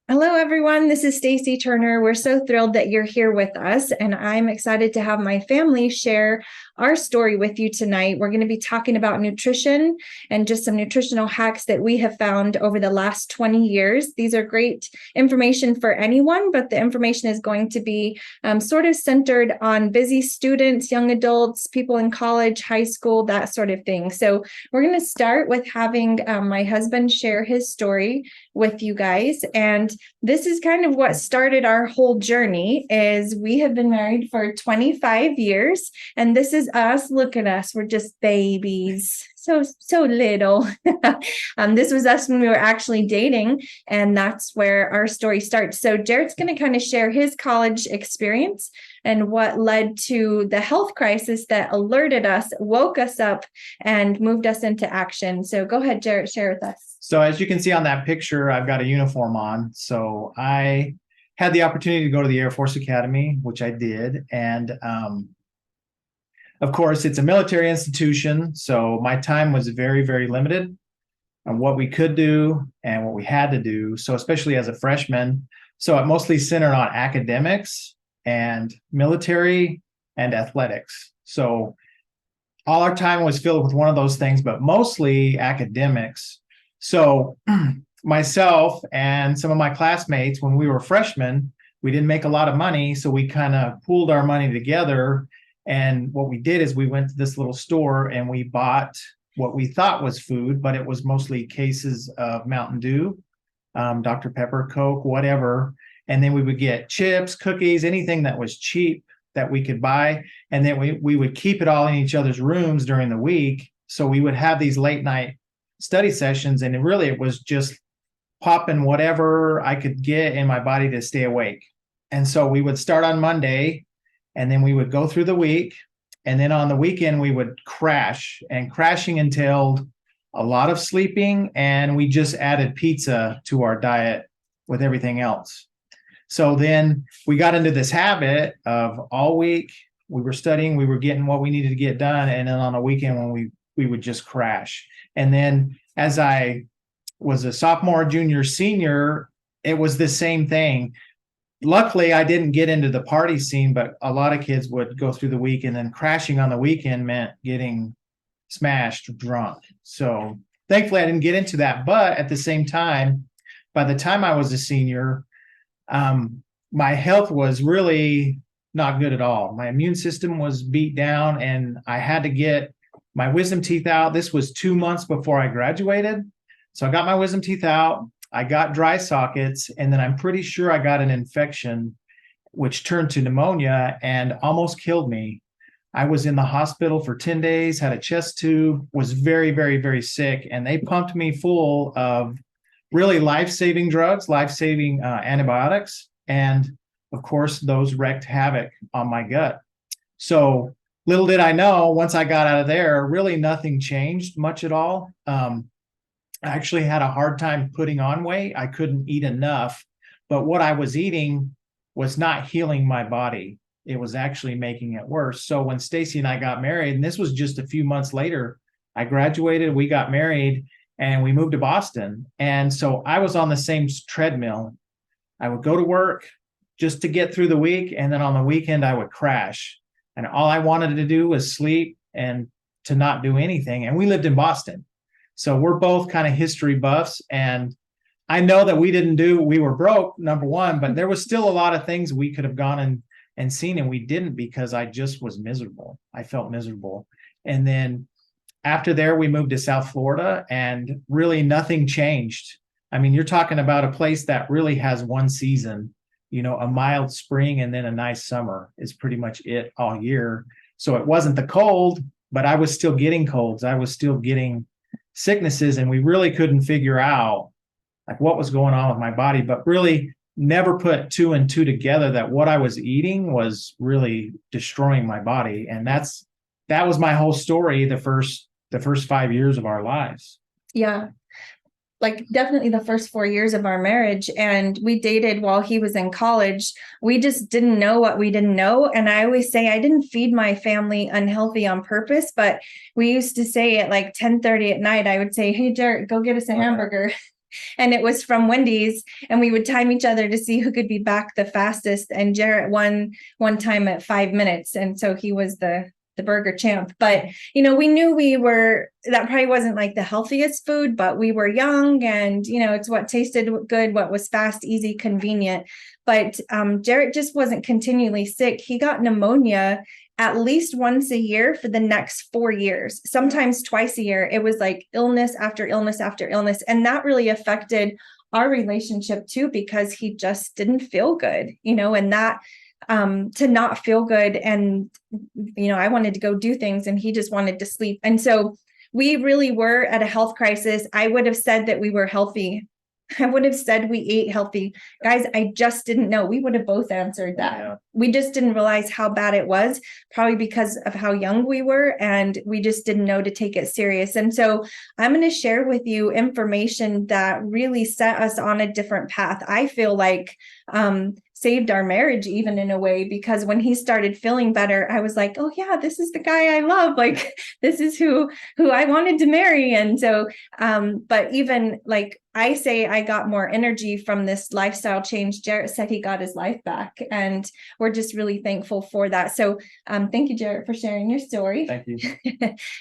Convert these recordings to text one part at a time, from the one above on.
Hello, everyone. This is Stacy Turner. We're so thrilled that you're here with us, and I'm excited to have my family share our story with you tonight. We're going to be talking about nutrition and just some nutritional hacks that we have found over the last 20 years. These are great information for anyone, but the information is going to be sort of centered on busy students, young adults, people in college, high school, that sort of thing. So we're going to start with having my husband share his story with you guys. And this is kind of what started our whole journey. Is we have been married for 25 years, and this is us. Look at us. We're just babies. So little. This was us when we were actually dating, and that's where our story starts. So Jared's going to kind of share his college experience and what led to the health crisis that alerted us, woke us up, and moved us into action. So go ahead, Jared, share with us. So as you can see on that picture, I've got a uniform on. So I had the opportunity to go to the Air Force Academy, which I did. And of course, it's a military institution. So my time was very, very limited on what we could do and what we had to do. So especially as a freshman, so it mostly centered on academics and military and athletics. So all our time was filled with one of those things, but mostly academics. So myself and some of my classmates, when we were freshmen, we didn't make a lot of money. So we kind of pooled our money together. And what we did is we went to this little store and we bought what we thought was food, but it was mostly cases of Mountain Dew, Dr. Pepper, Coke, whatever. And then we would get chips, cookies, anything that was cheap that we could buy. And then we would keep it all in each other's rooms during the week. So we would have these late night study sessions, and it was just popping whatever I could get in my body to stay awake. And so we would start on Monday, and then we would go through the week, and then on the weekend we would crash, and crashing entailed a lot of sleeping, and we just added pizza to our diet with everything else. So then we got into this habit of all week we were studying, we were getting what we needed to get done, and then on the weekend when we would just crash. And then as I was a sophomore, junior, senior, it was the same thing. Luckily, I didn't get into the party scene, but a lot of kids would go through the week, and then crashing on the weekend meant getting smashed drunk. So thankfully, I didn't get into that. But at the same time, by the time I was a senior, my health was really not good at all. My immune system was beat down, and I had to get my wisdom teeth out. This was 2 months before I graduated. So I got my wisdom teeth out. I got dry sockets, and then I'm pretty sure I got an infection, which turned to pneumonia and almost killed me. I was in the hospital for 10 days, had a chest tube, was very, very, very sick. And they pumped me full of really life-saving drugs, life-saving antibiotics. And of course, those wreaked havoc on my gut. So little did I know, once I got out of there, really nothing changed much at all. I actually had a hard time putting on weight. I couldn't eat enough, but what I was eating was not healing my body. It was actually making it worse. So when Stacy and I got married, and this was just a few months later, I graduated, we got married, and we moved to Boston. And so I was on the same treadmill. I would go to work just to get through the week, and then on the weekend I would crash. And all I wanted to do was sleep and to not do anything. And we lived in Boston. So we're both kind of history buffs. And I know that we were broke, number one, but there was still a lot of things we could have gone and seen, and we didn't, because I just was miserable. I felt miserable. And then after there, we moved to South Florida, and really nothing changed. I mean, you're talking about a place that really has one season, a mild spring and then a nice summer is pretty much it all year. So it wasn't the cold, but I was still getting colds. I was still getting sicknesses, and we really couldn't figure out like what was going on with my body, but really never put two and two together that what I was eating was really destroying my body. And that was my whole story the first 5 years of our lives. Yeah. Like definitely the first 4 years of our marriage. And we dated while he was in college. We just didn't know what we didn't know. And I always say I didn't feed my family unhealthy on purpose, but we used to say at like 10:30 at night, I would say, "Hey, Jared, go get us a hamburger." and it was from Wendy's, and we would time each other to see who could be back the fastest. And Jarrett won one time at 5 minutes, and so he was the burger champ. But we knew that probably wasn't like the healthiest food, but we were young, and it's what tasted good, what was fast, easy, convenient. But Jarrett just wasn't continually sick. He got pneumonia at least once a year for the next 4 years, sometimes twice a year. It was like illness after illness after illness. And that really affected our relationship too, because he just didn't feel good, and that to not feel good. And, I wanted to go do things and he just wanted to sleep. And so we really were at a health crisis. I would have said that we were healthy. I would have said we ate healthy. Guys, I just didn't know. We would have both answered that. Yeah. We just didn't realize how bad it was, probably because of how young we were, and we just didn't know to take it serious. And so I'm going to share with you information that really set us on a different path. I feel like saved our marriage even in a way, because when he started feeling better, I was like, oh yeah, this is the guy I love. Like, this is who I wanted to marry. And so, but even like I say, I got more energy from this lifestyle change. Jarrett said he got his life back, and we're just really thankful for that. So thank you, Jarrett, for sharing your story. Thank you.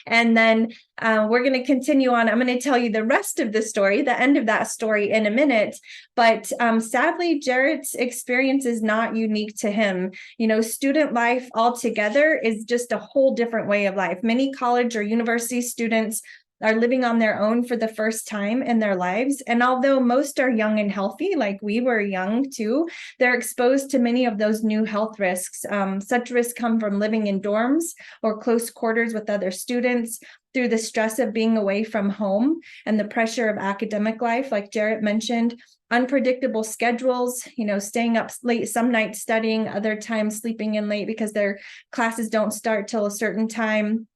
And then we're going to continue on. I'm going to tell you the rest of the story, the end of that story, in a minute. But sadly, Jarrett's experience is not unique to him. Student life altogether is just a whole different way of life. Many college or university students are living on their own for the first time in their lives. And although most are young and healthy, like we were young too, they're exposed to many of those new health risks. Such risks come from living in dorms or close quarters with other students, through the stress of being away from home and the pressure of academic life, like Jarrett mentioned, unpredictable schedules, staying up late some nights studying, other times sleeping in late because their classes don't start till a certain time.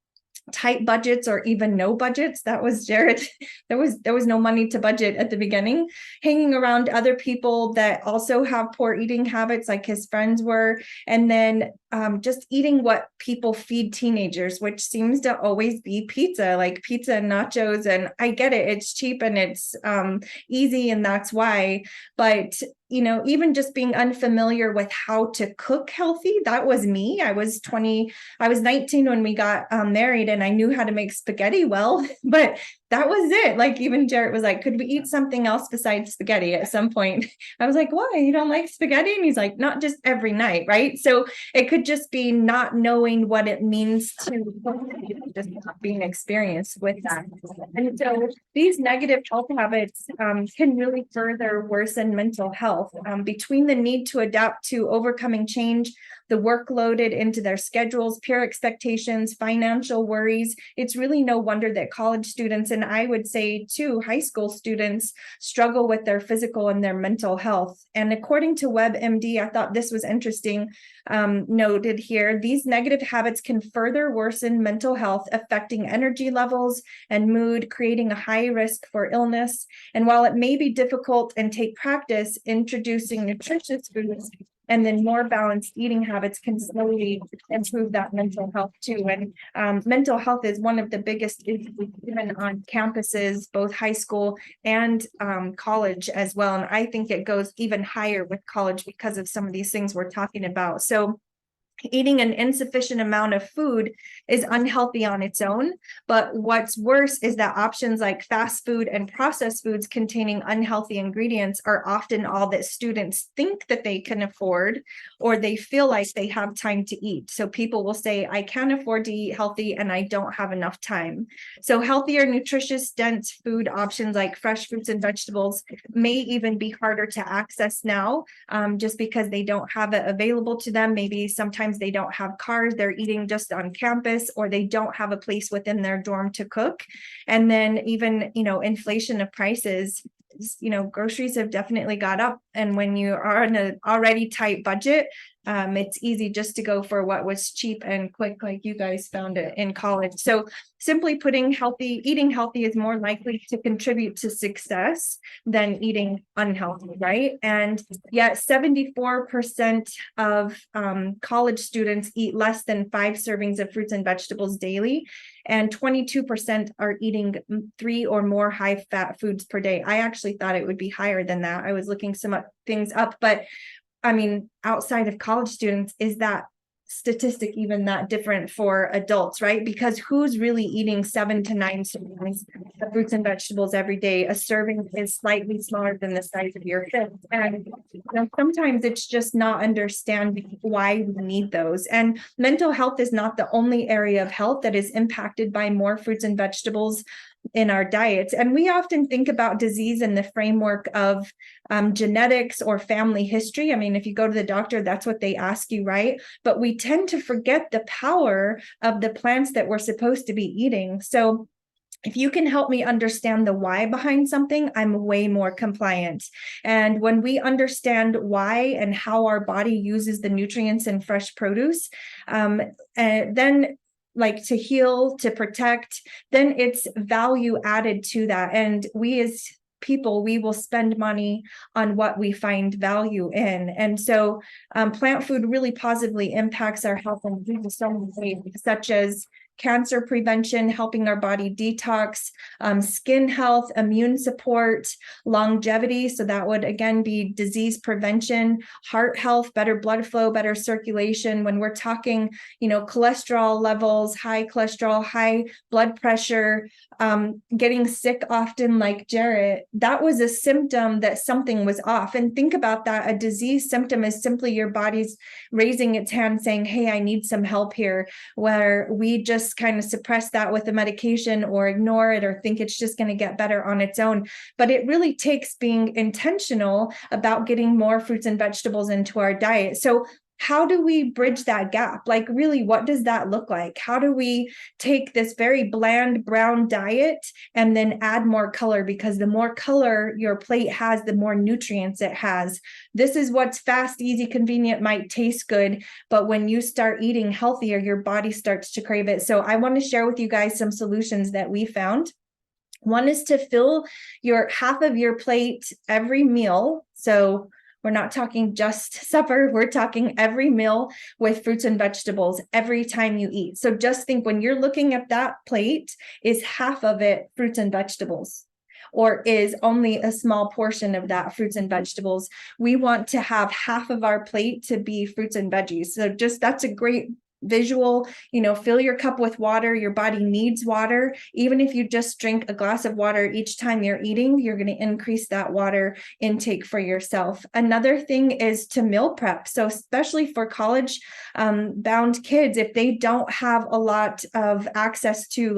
Tight budgets or even no budgets. That was Jarrett. There was no money to budget at the beginning. Hanging around other people that also have poor eating habits, like his friends were, and then just eating what people feed teenagers, which seems to always be pizza, like pizza and nachos. And I get it; it's cheap and it's easy, and that's why. But even just being unfamiliar with how to cook healthy, that was me. I was 19 when we got married, and I knew how to make spaghetti well, but that was it. Like, even Jarrett was like, could we eat something else besides spaghetti at some point? I was like, why? You don't like spaghetti? And he's like, not just every night, right? So it could just be not knowing what it means to just not being experienced with that. And so these negative health habits can really further worsen mental health. Between the need to adapt to overcoming change, the work loaded into their schedules, peer expectations, financial worries, it's really no wonder that college students, and I would say too, high school students, struggle with their physical and their mental health. And according to WebMD, I thought this was interesting, noted here, these negative habits can further worsen mental health, affecting energy levels and mood, creating a high risk for illness. And while it may be difficult and take practice, introducing nutritious foods and then more balanced eating habits can slowly improve that mental health too. And mental health is one of the biggest issues even on campuses, both high school and college as well. And I think it goes even higher with college because of some of these things we're talking about. So eating an insufficient amount of food is unhealthy on its own, but what's worse is that options like fast food and processed foods containing unhealthy ingredients are often all that students think that they can afford, or they feel like they have time to eat. So people will say, I can't afford to eat healthy and I don't have enough time. So healthier, nutritious, dense food options like fresh fruits and vegetables may even be harder to access now, just because they don't have it available to them. Maybe sometimes they don't have cars, they're eating just on campus, or they don't have a place within their dorm to cook. And then even, inflation of prices, groceries have definitely got up. And when you are on an already tight budget, It's easy just to go for what was cheap and quick, like you guys found it in college. So simply eating healthy is more likely to contribute to success than eating unhealthy, right? And yet 74% of college students eat less than 5 servings of fruits and vegetables daily, and 22% are eating 3 or more high fat foods per day. I actually thought it would be higher than that. I was looking some things up, but I mean, outside of college students, is that statistic even that different for adults, right? Because who's really eating 7 to 9 servings of fruits and vegetables every day? A serving is slightly smaller than the size of your fist. And sometimes it's just not understanding why we need those. And mental health is not the only area of health that is impacted by more fruits and vegetables in our diets. And we often think about disease in the framework of genetics or family history. I mean, if you go to the doctor, that's what they ask you, right? But we tend to forget the power of the plants that we're supposed to be eating. So if you can help me understand the why behind something, I'm way more compliant. And when we understand why and how our body uses the nutrients in fresh produce, and then like to heal, to protect, then it's value added to that. And we as people, we will spend money on what we find value in. And so plant food really positively impacts our health in so many ways, such as cancer prevention, helping our body detox, skin health, immune support, longevity. So that would again be disease prevention, heart health, better blood flow, better circulation. When we're talking, cholesterol levels, high cholesterol, high blood pressure, getting sick often like Jarrett, that was a symptom that something was off. And think about that. A disease symptom is simply your body's raising its hand saying, hey, I need some help here, where we just kind of suppress that with a medication or ignore it or think it's just going to get better on its own. But it really takes being intentional about getting more fruits and vegetables into our diet. So how do we bridge that gap? Like, really, what does that look like? How do we take this very bland brown diet and then add more color? Because the more color your plate has, the more nutrients it has. This is what's fast, easy, convenient, might taste good, but when you start eating healthier, your body starts to crave it. So I want to share with you guys some solutions that we found. One is to fill your half of your plate every meal. So we're not talking just supper. We're talking every meal with fruits and vegetables every time you eat. So just think, when you're looking at that plate, is half of it fruits and vegetables? Or is only a small portion of that fruits and vegetables? We want to have half of our plate to be fruits and veggies. So just that's a great visual. Fill your cup with water. Your body needs water. Even if you just drink a glass of water each time you're eating, you're going to increase that water intake for yourself. Another thing is to meal prep. So especially for college bound kids, if they don't have a lot of access to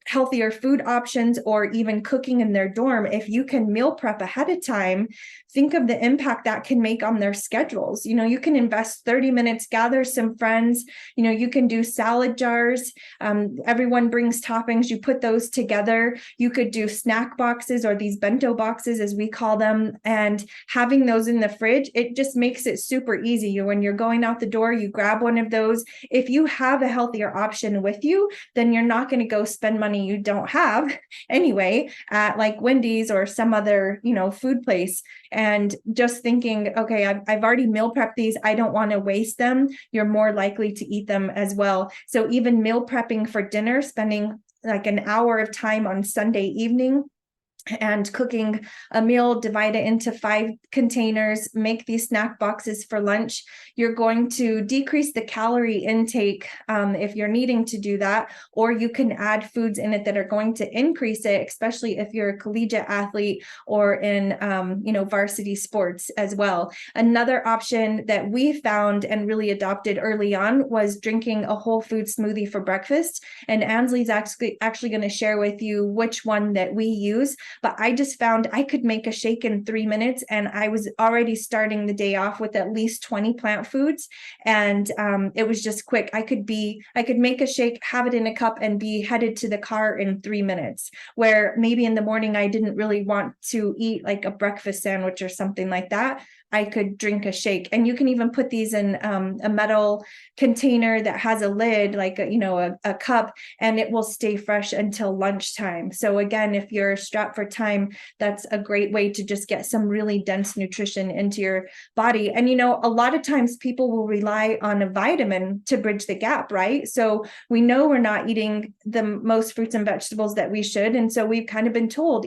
healthier food options or even cooking in their dorm, if you can meal prep ahead of time, think of the impact that can make on their schedules. You can invest 30 minutes, gather some friends, you can do salad jars. Everyone brings toppings, you put those together. You could do snack boxes, or these bento boxes as we call them, and having those in the fridge, it just makes it super easy. When you're going out the door, you grab one of those. If you have a healthier option with you, then you're not going to go spend money you don't have anyway at like Wendy's or some other, food place. And just thinking, okay, I've already meal prepped these, I don't want to waste them. You're more likely to eat them as well. So even meal prepping for dinner, spending like an hour of time on Sunday evening and cooking a meal, divide it into 5 containers, make these snack boxes for lunch. You're going to decrease the calorie intake if you're needing to do that, or you can add foods in it that are going to increase it, especially if you're a collegiate athlete or in varsity sports as well. Another option that we found and really adopted early on was drinking a whole food smoothie for breakfast. And Ansley's actually going to share with you which one that we use. but I just found I could make a shake in 3 minutes, and I was already starting the day off with at least 20 plant foods. And it was just quick. I could make a shake, have it in a cup, and be headed to the car in 3 minutes, where maybe in the morning I didn't really want to eat like a breakfast sandwich or something like that. I could drink a shake. And you can even put these in a metal container that has a lid, like a cup, and it will stay fresh until lunchtime. So again, if you're strapped for time, that's a great way to just get some really dense nutrition into your body. And a lot of times people will rely on a vitamin to bridge the gap, right? So we know we're not eating the most fruits and vegetables that we should. And so we've kind of been told,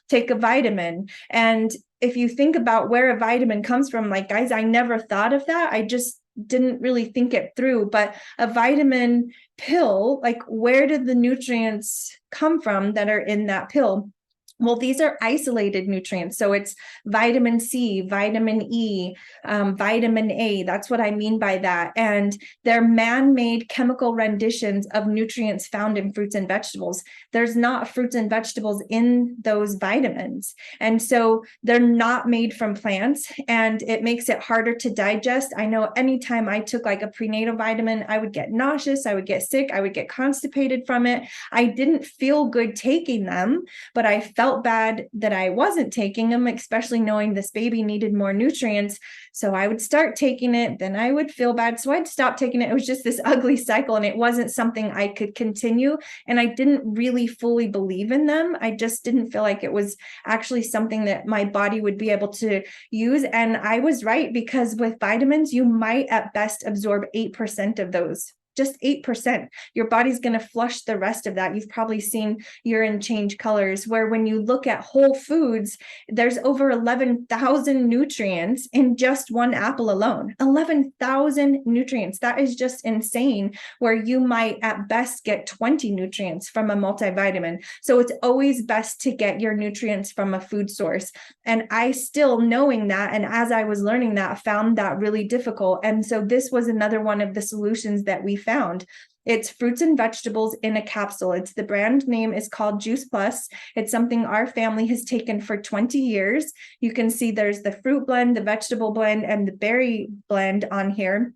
take a vitamin. And if you think about where a vitamin comes from, like, guys, I never thought of that. I just didn't really think it through. But a vitamin pill, like, where did the nutrients come from that are in that pill? Well, these are isolated nutrients. So it's vitamin C, vitamin E, vitamin A. That's what I mean by that. And they're man-made chemical renditions of nutrients found in fruits and vegetables. There's not fruits and vegetables in those vitamins. And so they're not made from plants, and it makes it harder to digest. I know anytime I took like a prenatal vitamin, I would get nauseous, I would get sick, I would get constipated from it. I didn't feel good taking them, but I felt bad that I wasn't taking them, especially knowing this baby needed more nutrients. So I would start taking it, then I would feel bad, so I'd stop taking it. It was just this ugly cycle, and it wasn't something I could continue. And I didn't really fully believe in them. I just didn't feel like it was actually something that my body would be able to use. And I was right, because with vitamins, you might at best absorb 8% of those. Just 8%. Your body's going to flush the rest of that. You've probably seen urine change colors, where when you look at whole foods, there's over 11,000 nutrients in just one apple alone. 11,000 nutrients. That is just insane, where you might at best get 20 nutrients from a multivitamin. So it's always best to get your nutrients from a food source. And I still, knowing that, and as I was learning that, found that really difficult. And so this was another one of the solutions that we found. It's fruits and vegetables in a capsule. The brand name is called Juice Plus. It's something our family has taken for 20 years. You can see there's the fruit blend, the vegetable blend, and the berry blend on here.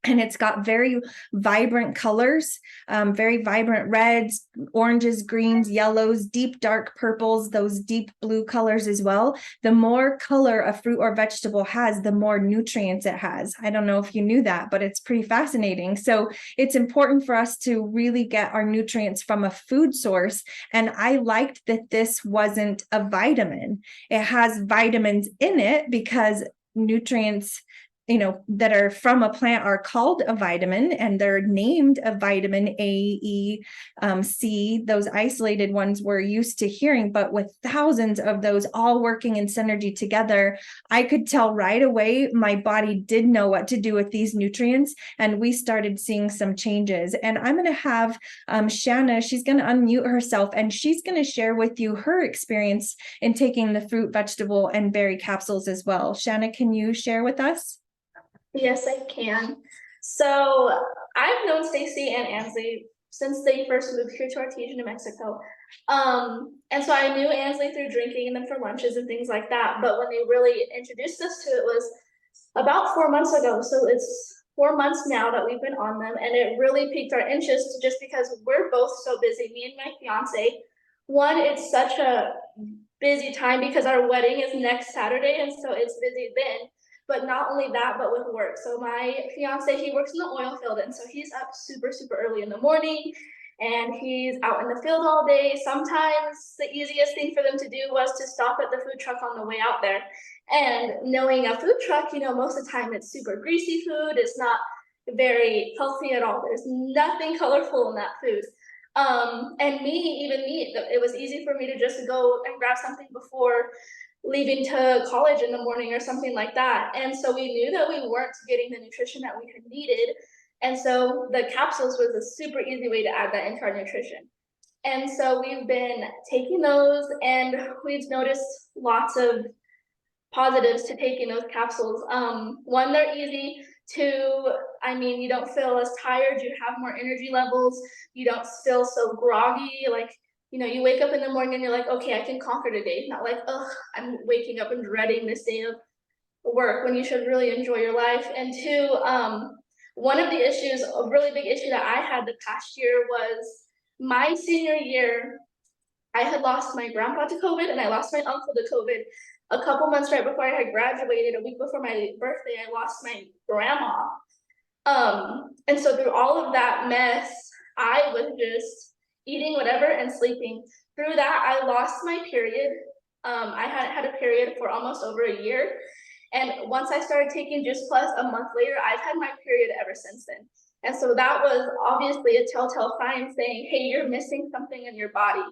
And it's got very vibrant colors, very vibrant reds, oranges, greens, yellows, deep dark purples, those deep blue colors as well. The more color a fruit or vegetable has, the more nutrients it has. I don't know if you knew that, but it's pretty fascinating. So it's important for us to really get our nutrients from a food source. And I liked that this wasn't a vitamin. It has vitamins in it because nutrients that are from a plant are called a vitamin, and they're named a vitamin A, E, C. Those isolated ones we're used to hearing, but with thousands of those all working in synergy together, I could tell right away my body did know what to do with these nutrients, and we started seeing some changes. And I'm going to have Shanna, she's going to unmute herself, and she's going to share with you her experience in taking the fruit, vegetable, and berry capsules as well. Shanna, can you share with us? Yes, I can. So I've known Stacy and Ansley since they first moved here to Artesia, New Mexico. And so I knew Ansley through drinking them for lunches and things like that. But when they really introduced us to it was about 4 months ago. So it's 4 months now that we've been on them, and it really piqued our interest just because we're both so busy, me and my fiance. One, it's such a busy time because our wedding is next Saturday, and so it's busy then. But not only that, but with work. So my fiance, he works in the oil field, and so he's up super, super early in the morning, and he's out in the field all day. Sometimes the easiest thing for them to do was to stop at the food truck on the way out there. And knowing a food truck, most of the time it's super greasy food. It's not very healthy at all. There's nothing colorful in that food. And even me, it was easy for me to just go and grab something before leaving to college in the morning or something like that. And so we knew that we weren't getting the nutrition that we had needed. And so the capsules was a super easy way to add that into our nutrition. And so we've been taking those, and we've noticed lots of positives to taking those capsules. One, they're easy. Two, you don't feel as tired, you have more energy levels, you don't feel so groggy, like you wake up in the morning and you're like, okay, I can conquer today. Not like, oh, I'm waking up and dreading this day of work, when you should really enjoy your life. And two, one of the issues, a really big issue that I had the past year was my senior year. I had lost my grandpa to COVID and I lost my uncle to COVID. A couple months right before I had graduated, a week before my birthday, I lost my grandma. And so through all of that mess, I was just eating whatever and sleeping. Through that, I lost my period. I hadn't had a period for almost over a year. And once I started taking Juice Plus a month later, I've had my period ever since then. And so that was obviously a telltale sign saying, hey, you're missing something in your body.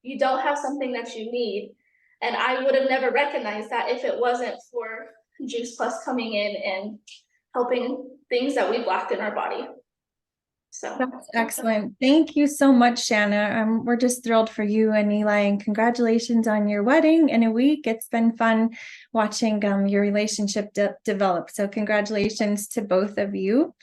You don't have something that you need. And I would have never recognized that if it wasn't for Juice Plus coming in and helping things that we've lacked in our body. So that's excellent. Thank you so much, Shanna. We're just thrilled for you and Eli, and congratulations on your wedding in a week. It's been fun watching your relationship develop. So congratulations to both of you.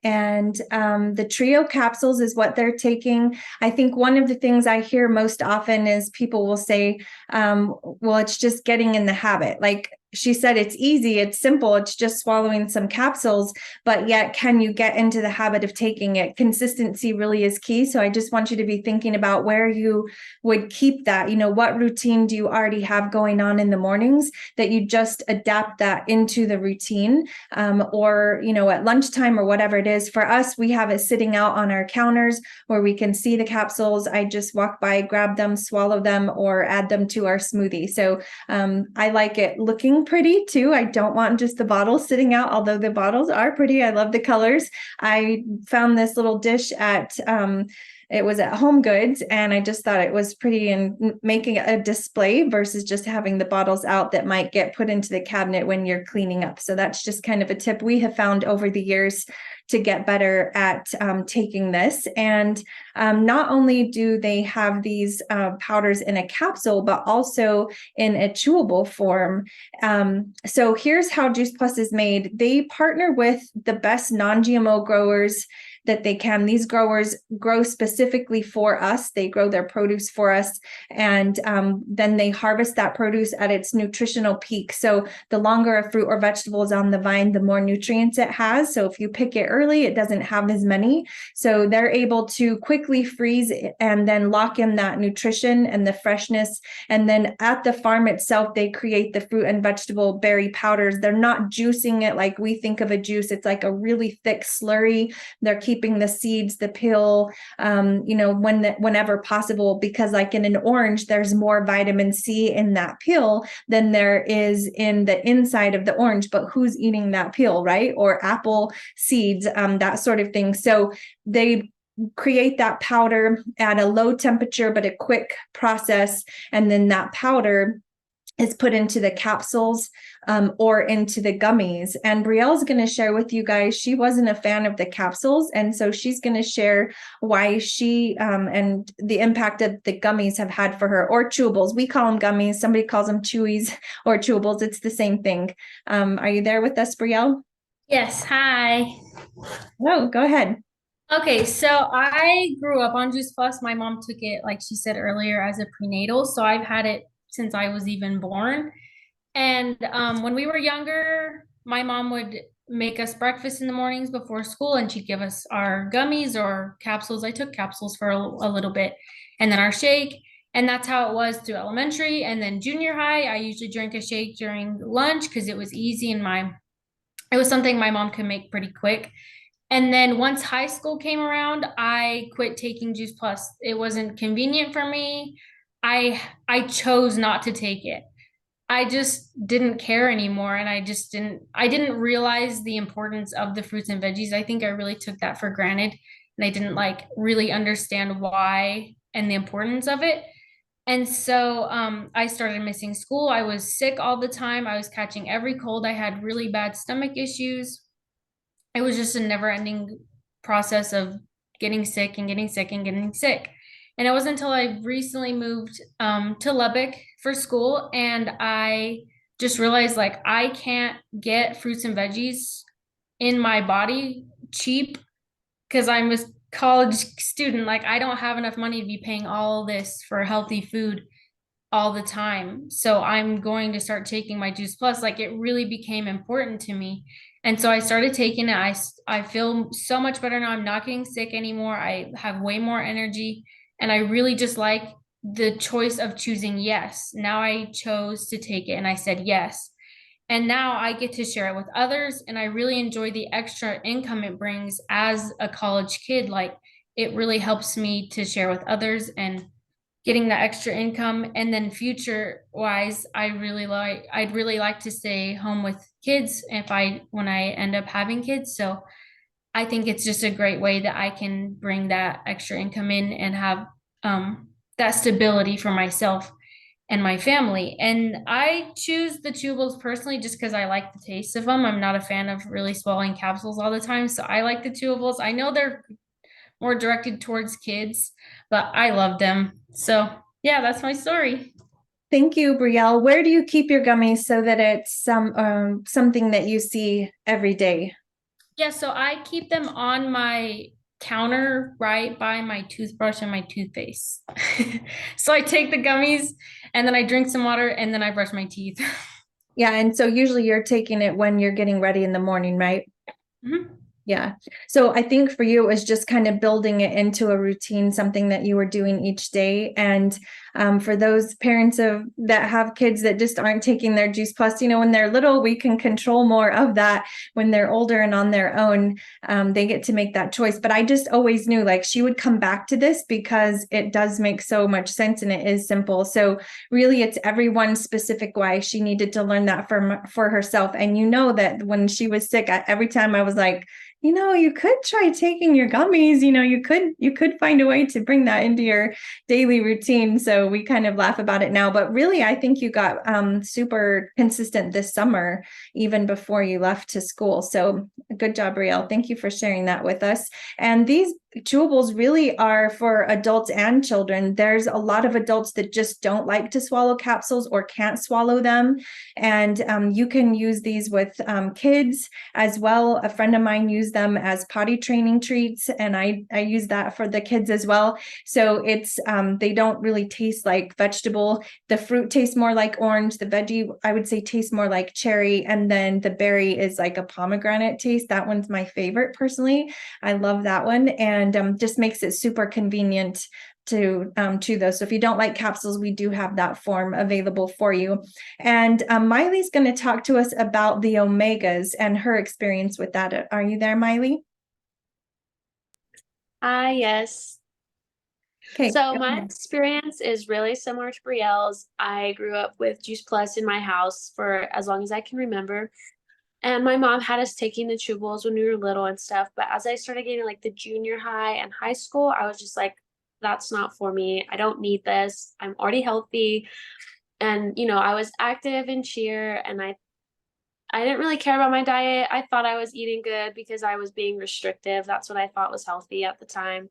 And the trio capsules is what they're taking. I think one of the things I hear most often is people will say, well, it's just getting in the habit. Like she said, it's easy, it's simple, it's just swallowing some capsules, but yet can you get into the habit of taking it? Consistency really is key. So I just want you to be thinking about where you would keep that. What routine do you already have going on in the mornings that you just adapt that into the routine, or at lunchtime or whatever it is. For us, we have it sitting out on our counters where we can see the capsules. I just walk by, grab them, swallow them, or add them to our smoothie. So I like it looking pretty too. I don't want just the bottles sitting out, although the bottles are pretty. I love the colors. I found this little dish at it was at Home Goods, and I just thought it was pretty, and making a display versus just having the bottles out that might get put into the cabinet when you're cleaning up. So that's just kind of a tip we have found over the years to get better at taking this. And not only do they have these powders in a capsule, but also in a chewable form. So here's how Juice Plus is made. They partner with the best non-GMO growers that they can. These growers grow specifically for us. They grow their produce for us, and then they harvest that produce at its nutritional peak. So the longer a fruit or vegetable is on the vine, the more nutrients it has. So if you pick it early, it doesn't have as many. So they're able to quickly freeze and then lock in that nutrition and the freshness. And then at the farm itself, they create the fruit and vegetable berry powders. They're not juicing it like we think of a juice. It's like a really thick slurry. They're keeping the seeds, the peel, whenever possible, because like in an orange, there's more vitamin C in that peel than there is in the inside of the orange, but who's eating that peel, right? Or apple seeds, that sort of thing. So they create that powder at a low temperature, but a quick process. And then that powder is put into the capsules or into the gummies. And Brielle's going to share with you guys, she wasn't a fan of the capsules. And so she's going to share why she and the impact that the gummies have had for her, or chewables. We call them gummies. Somebody calls them chewies or chewables. It's the same thing. Are you there with us, Brielle? Yes, hi. No, go ahead. Okay, so I grew up on Juice Plus. My mom took it, like she said earlier, as a prenatal. So I've had it since I was even born. And when we were younger, my mom would make us breakfast in the mornings before school, and she'd give us our gummies or capsules. I took capsules for a little bit, and then our shake. And that's how it was through elementary. And then junior high, I usually drank a shake during lunch because it was easy, and it was something my mom could make pretty quick. And then once high school came around, I quit taking Juice Plus. It wasn't convenient for me. I chose not to take it. I just didn't care anymore, and I didn't realize the importance of the fruits and veggies. I think I really took that for granted, and I didn't really understand why and the importance of it. And so I started missing school. I was sick all the time. I was catching every cold. I had really bad stomach issues. It was just a never-ending process of getting sick and getting sick and getting sick. And it wasn't until I recently moved to Lubbock for school, and I just realized I can't get fruits and veggies in my body cheap because college student, like I don't have enough money to be paying all this for healthy food all the time. So I'm going to start taking my Juice Plus. Like it really became important to me. And so I started taking it. I feel so much better now. I'm not getting sick anymore. I have way more energy. And I really just like the choice of choosing yes. Now I chose to take it and I said yes. And now I get to share it with others. And I really enjoy the extra income it brings as a college kid. Like it really helps me to share with others and getting that extra income. And then future wise, I'd really like to stay home with kids when I end up having kids. So I think it's just a great way that I can bring that extra income in and have that stability for myself and my family. And I choose the chewables personally just because I like the taste of them. I'm not a fan of really swallowing capsules all the time. So I like the chewables. I know they're more directed towards kids, but I love them. So yeah, that's my story. Thank you, Brielle. Where do you keep your gummies so that it's something that you see every day? Yeah, so I keep them on my counter right by my toothbrush and my toothpaste. So I take the gummies and then I drink some water and then I brush my teeth. Yeah, and so usually you're taking it when you're getting ready in the morning, right? Mhm. Yeah. So I think for you, it was just kind of building it into a routine, something that you were doing each day. And for those parents that have kids that just aren't taking their Juice Plus, when they're little, we can control more of that. When they're older and on their own, they get to make that choice. But I just always knew like she would come back to this because it does make so much sense and it is simple. So really, it's everyone's specific way. She needed to learn that for herself. And that when she was sick, every time I was like, you could try taking your gummies, you could find a way to bring that into your daily routine. So we kind of laugh about it now, but really, I think you got super consistent this summer, even before you left to school. So good job, Brielle. Thank you for sharing that with us. And these chewables really are for adults and children. There's a lot of adults that just don't like to swallow capsules or can't swallow them. And you can use these with kids as well. A friend of mine used them as potty training treats, and I use that for the kids as well. So it's they don't really taste like vegetable. The fruit tastes more like orange. The veggie, I would say, tastes more like cherry, and then the berry is like a pomegranate taste. That one's my favorite personally. I love that one, and just makes it super convenient to chew those. So if you don't like capsules, we do have that form available for you. And Miley's going to talk to us about the omegas and her experience with that. Are you there, Miley? Yes. Okay. So my experience is really similar to Brielle's. I grew up with Juice Plus in my house for as long as I can remember. And my mom had us taking the chewables when we were little and stuff. But as I started getting like the junior high and high school, I was just like, that's not for me. I don't need this. I'm already healthy. And, I was active in cheer and I didn't really care about my diet. I thought I was eating good because I was being restrictive. That's what I thought was healthy at the time.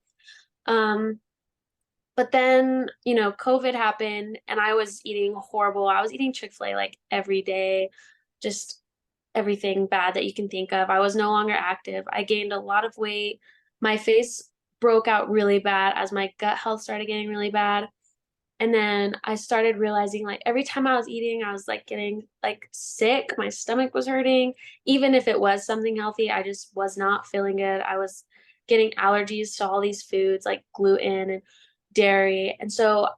But then, COVID happened and I was eating horrible. I was eating Chick-fil-A like every day, just everything bad that you can think of. I was no longer active. I gained a lot of weight. My face broke out really bad as my gut health started getting really bad. And then I started realizing like every time I was eating, I was like getting like sick. My stomach was hurting. Even if it was something healthy, I just was not feeling good. I was getting allergies to all these foods like gluten and dairy. And so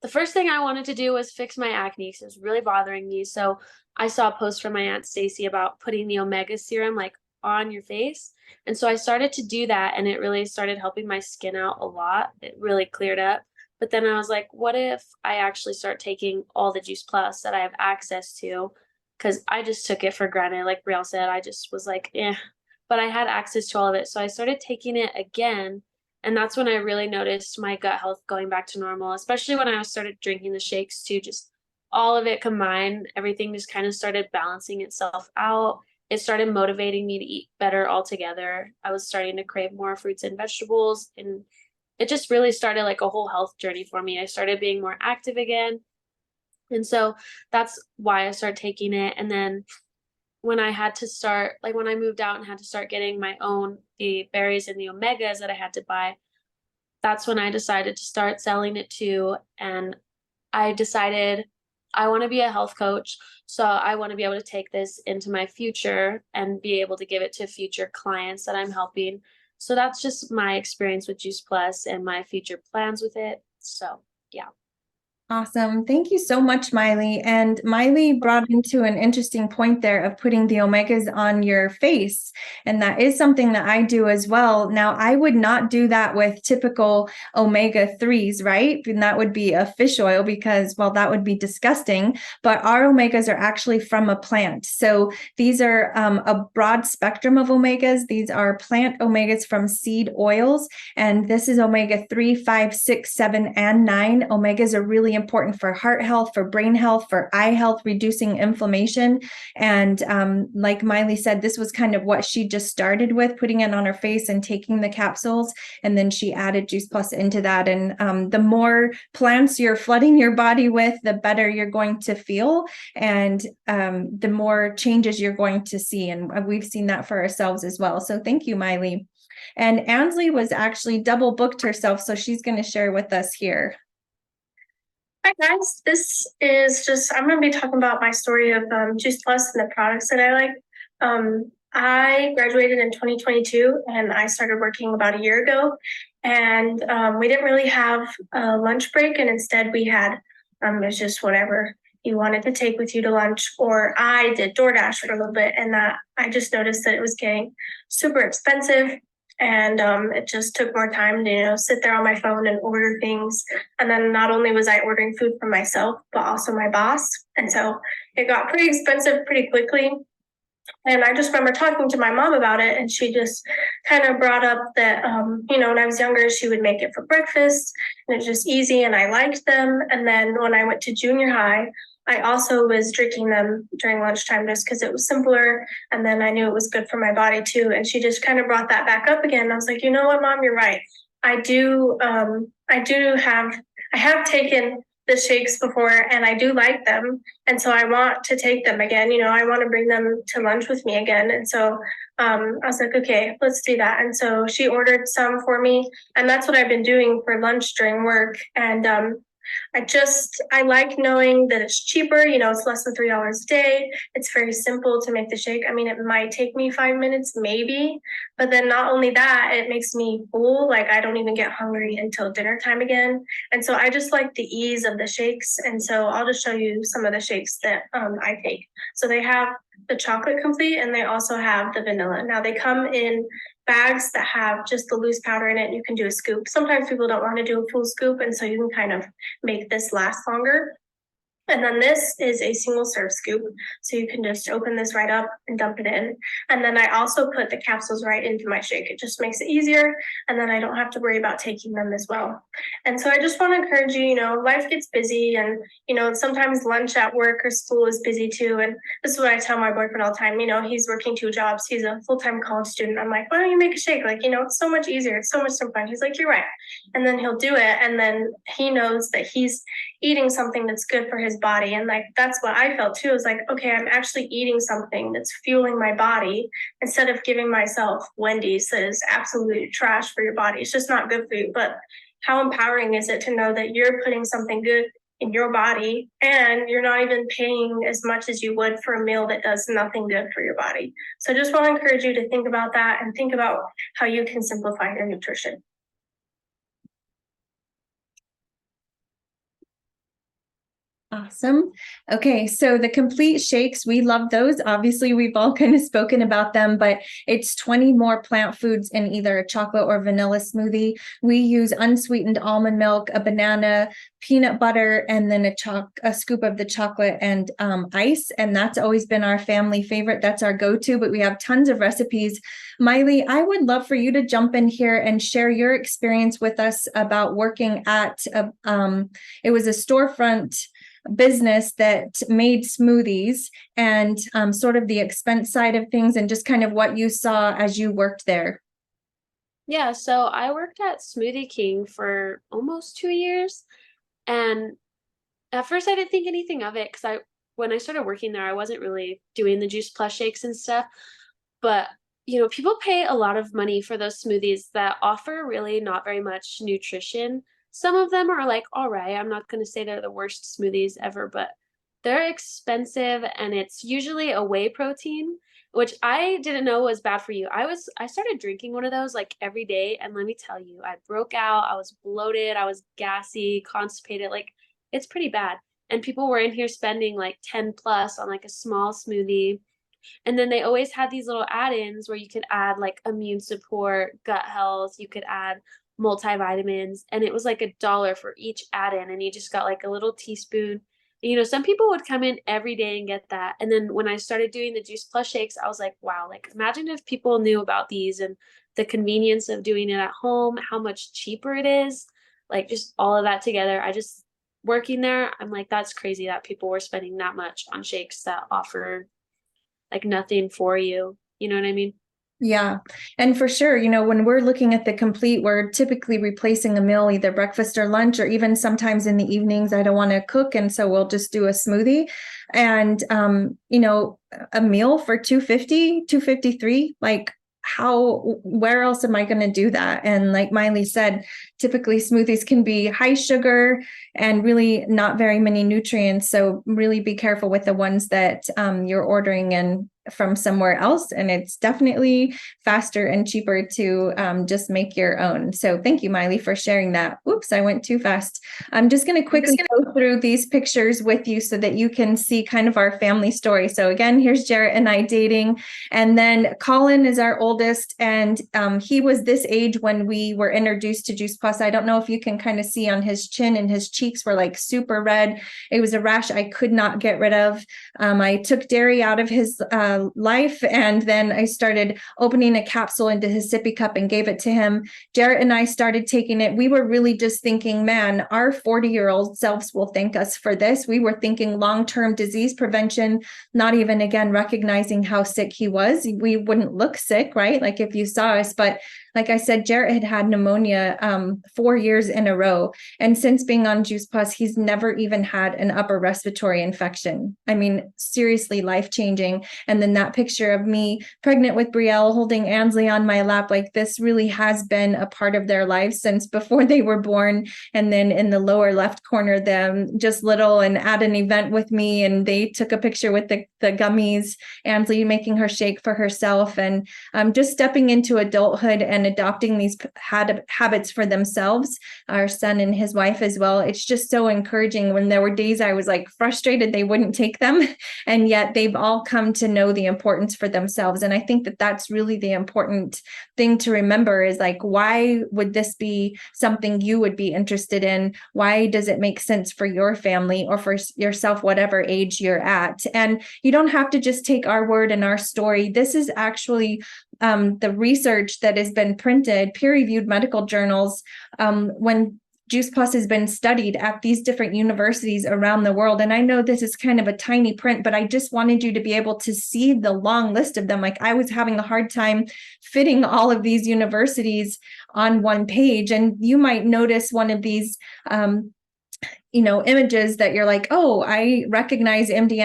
the first thing I wanted to do was fix my acne because it was really bothering me. So I saw a post from my Aunt Stacy about putting the omega serum like on your face. And so I started to do that and it really started helping my skin out a lot. It really cleared up. But then I was like, what if I actually start taking all the Juice Plus that I have access to? Because I just took it for granted. Like Brielle said, I just was like, but I had access to all of it. So I started taking it again. And that's when I really noticed my gut health going back to normal, especially when I started drinking the shakes too. Just all of it combined, everything just kind of started balancing itself out. It started motivating me to eat better altogether. I was starting to crave more fruits and vegetables, and it just really started like a whole health journey for me. I started being more active again. And so that's why I started taking it. And then when I had to start, like when I moved out and had to start getting my own, the berries and the omegas that I had to buy, that's when I decided to start selling it too. And I decided I want to be a health coach. So I want to be able to take this into my future and be able to give it to future clients that I'm helping. So that's just my experience with Juice Plus and my future plans with it. So yeah. Awesome. Thank you so much, Miley. And Miley brought into an interesting point there of putting the omegas on your face. And that is something that I do as well. Now, I would not do that with typical omega-3s, right? And that would be a fish oil because, well, that would be disgusting. But our omegas are actually from a plant. So these are a broad spectrum of omegas. These are plant omegas from seed oils. And this is omega-3, 5, 6, 7, and 9. Omegas are really important for heart health, for brain health, for eye health, reducing inflammation. And like Miley said, this was kind of what she just started with, putting it on her face and taking the capsules. And then she added Juice Plus into that. And the more plants you're flooding your body with, the better you're going to feel. And the more changes you're going to see. And we've seen that for ourselves as well. So thank you, Miley. And Ansley was actually double booked herself. So she's going to share with us here. Hi guys, I'm going to be talking about my story of Juice Plus and the products that I like. I graduated in 2022 and I started working about a year ago, and we didn't really have a lunch break, and instead we had, it was just whatever you wanted to take with you to lunch, or I did DoorDash for a little bit, and that I just noticed that it was getting super expensive. And it just took more time to, sit there on my phone and order things. And then not only was I ordering food for myself, but also my boss. And so it got pretty expensive pretty quickly. And I just remember talking to my mom about it, and she just kind of brought up that, when I was younger, she would make it for breakfast, and it was just easy, and I liked them. And then when I went to junior high, I also was drinking them during lunchtime just because it was simpler, and then I knew it was good for my body too. And she just kind of brought that back up again. I was like, you know what, Mom, you're right. I have taken the shakes before, and I do like them. And so I want to take them again. I want to bring them to lunch with me again. And so I was like, okay, let's do that. And so she ordered some for me, and that's what I've been doing for lunch during work. And I like knowing that it's cheaper, it's less than $3 a day. It's very simple to make the shake. I mean, it might take me 5 minutes, maybe, but then not only that, it makes me full. Like I don't even get hungry until dinner time again. And so I just like the ease of the shakes. And so I'll just show you some of the shakes that I take. So they have the chocolate complete, and they also have the vanilla. Now they come in bags that have just the loose powder in it. You can do a scoop. Sometimes people don't want to do a full scoop, and so you can kind of make this last longer. And then this is a single serve scoop. So you can just open this right up and dump it in. And then I also put the capsules right into my shake. It just makes it easier. And then I don't have to worry about taking them as well. And so I just want to encourage you, life gets busy, and, sometimes lunch at work or school is busy too. And this is what I tell my boyfriend all the time. He's working 2 jobs. He's a full-time college student. I'm like, why don't you make a shake? Like, it's so much easier. It's so much simpler. He's like, you're right. And then he'll do it. And then he knows that he's eating something that's good for his body. And like, that's what I felt too. It was like, okay, I'm actually eating something that's fueling my body instead of giving myself Wendy's that is absolute trash for your body. It's just not good for you. But how empowering is it to know that you're putting something good in your body, and you're not even paying as much as you would for a meal that does nothing good for your body? So I just want to encourage you to think about that and think about how you can simplify your nutrition. Awesome. Okay, so the complete shakes, we love those. Obviously, we've all kind of spoken about them, but it's 20 more plant foods in either a chocolate or vanilla smoothie. We use unsweetened almond milk, a banana, peanut butter, and then a scoop of the chocolate and ice. And that's always been our family favorite. That's our go-to, but we have tons of recipes. Miley, I would love for you to jump in here and share your experience with us about working at it was a storefront business that made smoothies, and sort of the expense side of things, and just kind of what you saw as you worked there. Yeah, so I worked at Smoothie King for almost 2 years, and at first I didn't think anything of it because when I started working there, I wasn't really doing the Juice Plus shakes and stuff, but you know, people pay a lot of money for those smoothies that offer really not very much nutrition. Some of them are like, all right, I'm not going to say they're the worst smoothies ever, but they're expensive and it's usually a whey protein, which I didn't know was bad for you. I started drinking one of those like every day, and let me tell you, I broke out, I was bloated, I was gassy, constipated, like it's pretty bad. And people were in here spending like 10 plus on like a small smoothie. And then they always had these little add-ins where you could add like immune support, gut health, you could add multivitamins, and it was like $1 for each add-in, and you just got like a little teaspoon. You know, some people would come in every day and get that. And then when I started doing the Juice Plus shakes, I was like, wow, like imagine if people knew about these and the convenience of doing it at home, how much cheaper it is, like just all of that together. I just working there, I'm like, that's crazy that people were spending that much on shakes that offer like nothing for you. You know what I mean? Yeah. And for sure, when we're looking at the complete, we're typically replacing a meal, either breakfast or lunch, or even sometimes in the evenings, I don't want to cook. And so we'll just do a smoothie. And, a meal for $253, like, where else am I going to do that? And like Miley said, typically smoothies can be high sugar and really not very many nutrients. So really be careful with the ones that you're ordering in from somewhere else. And it's definitely faster and cheaper to just make your own. So thank you, Miley, for sharing that. Oops, I went too fast. I'm just going to quickly go through these pictures with you so that you can see kind of our family story. So again, here's Jarrett and I dating. And then Colin is our oldest, and he was this age when we were introduced to Juice Plus. I don't know if you can kind of see on his chin, and his cheeks were like super red. It was a rash I could not get rid of. I took dairy out of his life, and then I started opening a capsule into his sippy cup and gave it to him. Jarrett and I started taking it. We were really just thinking, man, our 40-year-old selves will thank us for this. We were thinking long-term disease prevention, not even, again, recognizing how sick he was. We wouldn't look sick, right? Like if you saw us, but like I said, Jarrett had pneumonia 4 years in a row. And since being on Juice Plus, he's never even had an upper respiratory infection. I mean, seriously life-changing. And then that picture of me pregnant with Brielle holding Ansley on my lap, like this really has been a part of their lives since before they were born. And then in the lower left corner, them just little and at an event with me, and they took a picture with the gummies, Ansley making her shake for herself, and just stepping into adulthood and adopting these habits for themselves, our son and his wife as well. It's just so encouraging. When there were days I was like frustrated they wouldn't take them, and yet they've all come to know the importance for themselves. And I think that that's really the important thing to remember is like, why would this be something you would be interested in? Why does it make sense for your family or for yourself, whatever age you're at? And you don't have to just take our word and our story. This is actually the research that has been printed, peer-reviewed medical journals, when Juice Plus has been studied at these different universities around the world. And I know this is kind of a tiny print, but I just wanted you to be able to see the long list of them. Like I was having a hard time fitting all of these universities on one page. And you might notice one of these images that you're like, oh, I recognize MD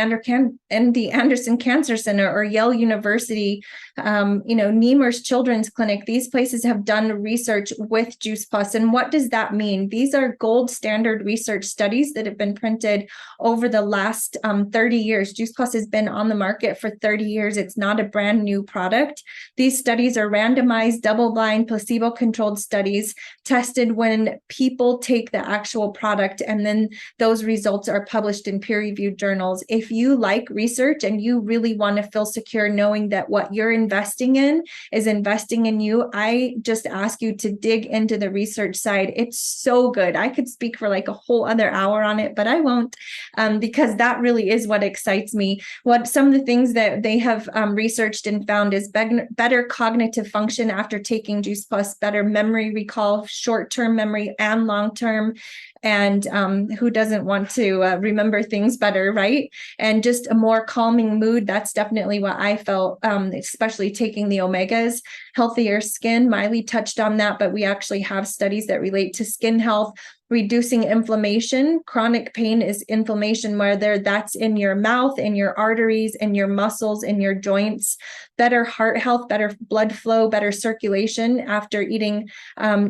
Anderson Cancer Center or Yale University, Nemours Children's Clinic. These places have done research with Juice Plus. And what does that mean? These are gold standard research studies that have been printed over the last 30 years. Juice Plus has been on the market for 30 years. It's not a brand new product. These studies are randomized, double-blind, placebo-controlled studies tested when people take the actual product, and then those results are published in peer-reviewed journals. If you like research and you really want to feel secure knowing that what you're investing in is investing in you, I just ask you to dig into the research side. It's so good. I could speak for like a whole other hour on it, but I won't, because that really is what excites me. What some of the things that they have researched and found is better cognitive function after taking Juice Plus, better memory recall, short-term memory and long-term. And who doesn't want to remember things better, right? And just a more calming mood. That's definitely what I felt, especially taking the omegas. Healthier skin. Miley touched on that, but we actually have studies that relate to skin health. reducing inflammation. Chronic pain is inflammation, whether that's in your mouth, in your arteries, in your muscles, in your joints. Better heart health, better blood flow, better circulation after eating,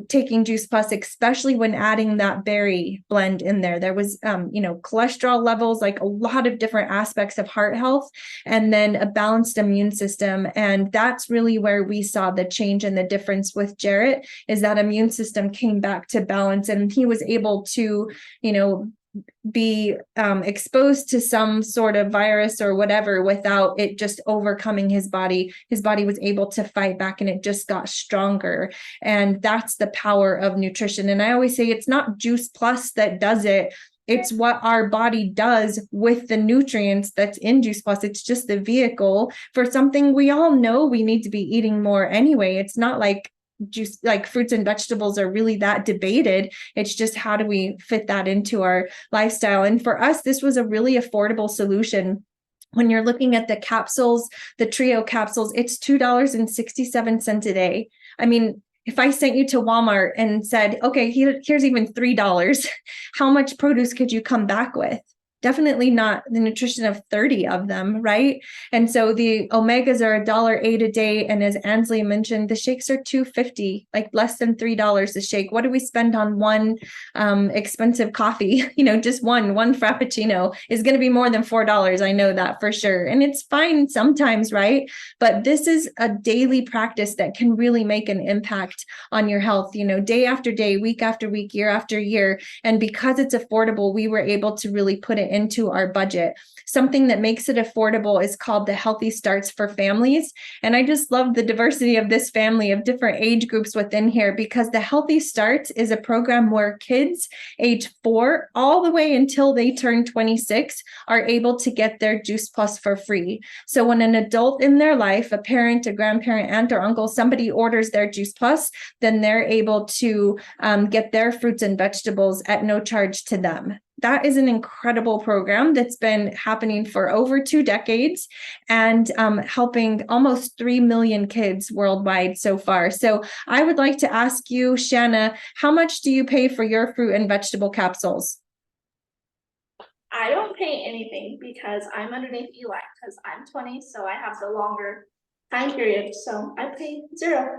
taking Juice Plus, especially when adding that berry blend in there. There was, cholesterol levels, like a lot of different aspects of heart health, and then a balanced immune system. And that's really where we saw the change and the difference with Jarrett, is that immune system came back to balance, and he was able to, be exposed to some sort of virus or whatever without it just overcoming his body. His body was able to fight back, and it just got stronger. And that's the power of nutrition. And I always say it's not Juice Plus that does it. It's what our body does with the nutrients that's in Juice Plus. It's just the vehicle for something we all know we need to be eating more anyway. It's not like juice, like fruits and vegetables are really that debated. It's just how do we fit that into our lifestyle? And for us, this was a really affordable solution. When you're looking at the capsules, the trio capsules, it's $2.67 a day. I mean, if I sent you to Walmart and said, okay, here's even $3, how much produce could you come back with? Definitely not the nutrition of 30 of them, right? And so the omegas are $1.08 a day. And as Ansley mentioned, the shakes are $2.50, like less than $3 a shake. What do we spend on one expensive coffee? Just one Frappuccino is going to be more than $4. I know that for sure. And it's fine sometimes, right? But this is a daily practice that can really make an impact on your health, day after day, week after week, year after year. And because it's affordable, we were able to really put it into our budget. Something that makes it affordable is called the Healthy Starts for Families. And I just love the diversity of this family of different age groups within here, because the Healthy Starts is a program where kids age 4 all the way until they turn 26 are able to get their Juice Plus for free. So when an adult in their life, a parent, a grandparent, aunt, or uncle, somebody orders their Juice Plus, then they're able to get their fruits and vegetables at no charge to them. That is an incredible program that's been happening for over 2 decades and helping almost 3 million kids worldwide so far. So I would like to ask you, Shanna, how much do you pay for your fruit and vegetable capsules? I don't pay anything because I'm underneath Eli, because I'm 20, so I have the longer time period. So I pay $0.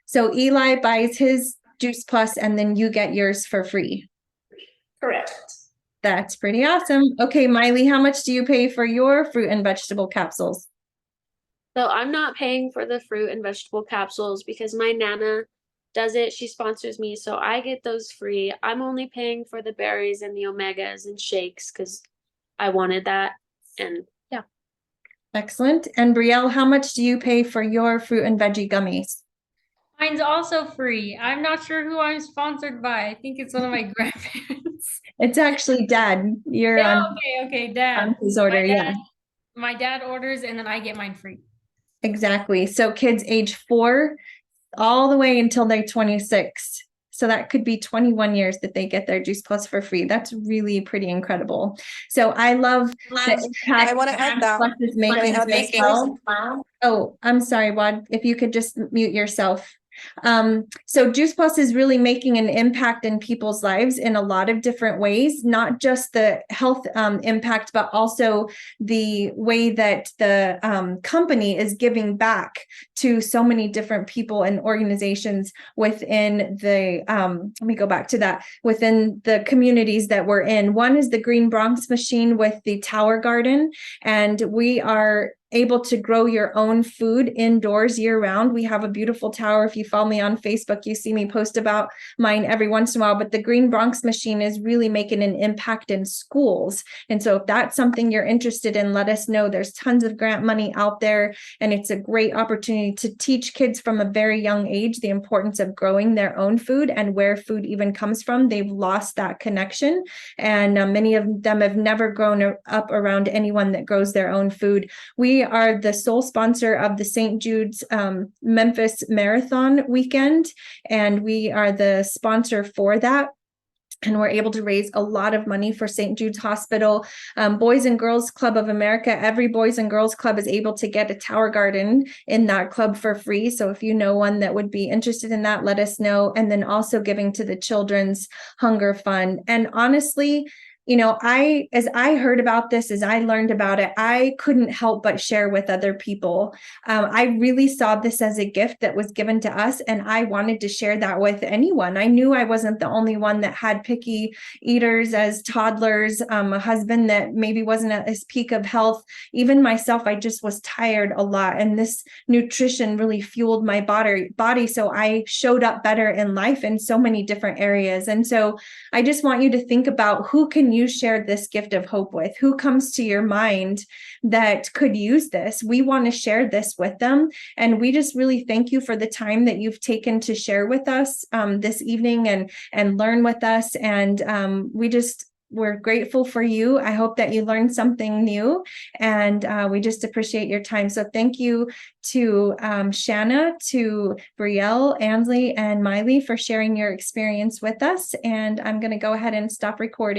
So Eli buys his Juice Plus and then you get yours for free. Correct. That's pretty awesome. Okay, Miley, how much do you pay for your fruit and vegetable capsules? So I'm not paying for the fruit and vegetable capsules because my Nana does it. She sponsors me, so I get those free. I'm only paying for the berries and the omegas and shakes because I wanted that. And yeah. Excellent. And Brielle, how much do you pay for your fruit and veggie gummies? Mine's also free. I'm not sure who I'm sponsored by. I think it's one of my grandparents. It's actually Dad. You're on. Okay, Dad. On his order, yeah. My dad orders and then I get mine free. Exactly. So kids age 4 all the way until they're 26. So that could be 21 years that they get their Juice Plus for free. That's really pretty incredible. So I love the impact. I want to add that. Plus is making as well. Oh, I'm sorry, Wad, if you could just mute yourself. So Juice Plus is really making an impact in people's lives in a lot of different ways, not just the health impact, but also the way that the company is giving back to so many different people and organizations within the, let me go back to that, within the communities that we're in. One is the Green Bronx Machine with the Tower Garden, and we are able to grow your own food indoors year round. We have a beautiful tower. If you follow me on Facebook, you see me post about mine every once in a while, but the Green Bronx Machine is really making an impact in schools. And so if that's something you're interested in, let us know. There's tons of grant money out there, and it's a great opportunity to teach kids from a very young age the importance of growing their own food and where food even comes from. They've lost that connection, and many of them have never grown up around anyone that grows their own food. We are the sole sponsor of the St. Jude's Memphis Marathon weekend, and we are the sponsor for that. and we're able to raise a lot of money for St. Jude's Hospital. Boys and Girls Club of America, every Boys and Girls Club is able to get a tower garden in that club for free. So if you know one that would be interested in that, let us know. And then also giving to the Children's Hunger Fund. And honestly, you know, as I heard about this, as I learned about it, I couldn't help but share with other people. I really saw this as a gift that was given to us, and I wanted to share that with anyone. I knew I wasn't the only one that had picky eaters as toddlers, a husband that maybe wasn't at his peak of health. Even myself, I just was tired a lot, and this nutrition really fueled my body. So I showed up better in life in so many different areas. And so I just want you to think about, who can you share this gift of hope with? Who comes to your mind that could use this? We want to share this with them. And we just really thank you for the time that you've taken to share with us this evening and learn with us. And we're grateful for you. I hope that you learned something new, and we just appreciate your time. So thank you to Shanna, to Brielle, Ansley, and Miley for sharing your experience with us. And I'm going to go ahead and stop recording.